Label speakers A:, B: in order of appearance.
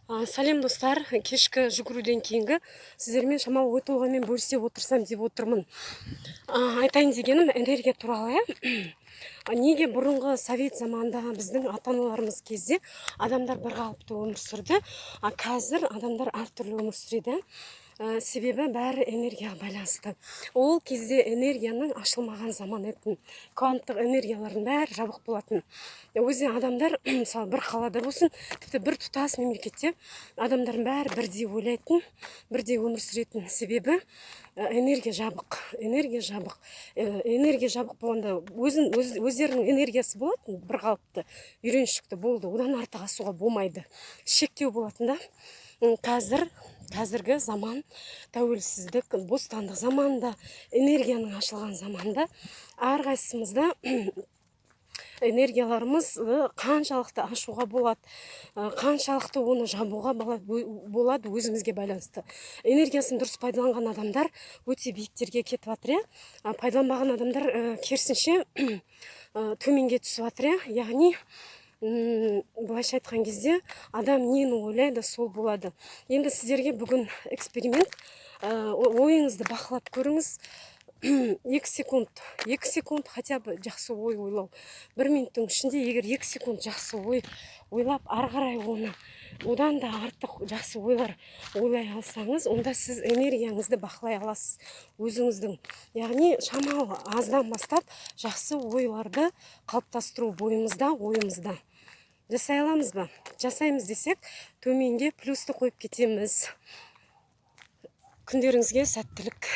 A: Салем достар, кешкі жүгіруден кейінгі сіздермен шамалы ой толғаммен бөлісе отырсам деп отырмын. Айтайын дегенім энергия туралы. Неге бұрынғы совет заманында біздің ата-аналарымыз кезде адамдар бір қалыпты өмір сүрді, қазір адамдар әртүрлі өмір сүреді. Себебі бәрі энергияға байланысты. Ол кезде энергияның ашылмаған заман етін, кванттық энергиялардың бәрі жабық болатын. Өзі адамдар, мысалы, бір қалада болсын, тіпті бір тұтас мемлекетте адамдардың бәрі бірдей ойлайтын, бірдей өмір сүретін. Себебі энергия жабық. Энергия жабық болғанда өздерінің энергиясы болады, бір қалыпты, үйреншікті болды. Одан артық асуға болмайды. Шектеу болатын да. Қазіргі заман, тәуелсіздік, бостандық заманында, энергияның ашылған заманда әрқайсымызда энергияларымыз қаншалықты ашуға болады, қаншалықты оны жабуға болады, өзімізге байланысты. Энергиясын дұрыс пайдаланған адамдар өте биіктерге кетіп жатыр, пайдаланбаған адамдар керісінше төменге түсіп жатыр. Яғни былайша айтқан кезде адам нені ойлайды, сол болады. Енді сіздерге бүгін эксперимент, ойыңызды бақылап көріңіз. 2 секунд хотя бы жақсы ой ойлау. 1 минуттың ішінде егер 2 секунд жақсы ой ойлап, ары қарай оны одан да артық жақсы ойлар ойлай алсаңыз, онда сіз энергияңызды бақылай аласыз өзіңіздің. Яғни шамалы аздан бастап жақсы ойларды қалыптастыру ойымызда. Жасай аламыз ба? Жасаймыз десек, төменге плюсты қойып кетеміз. Күндеріңізге сәттілік.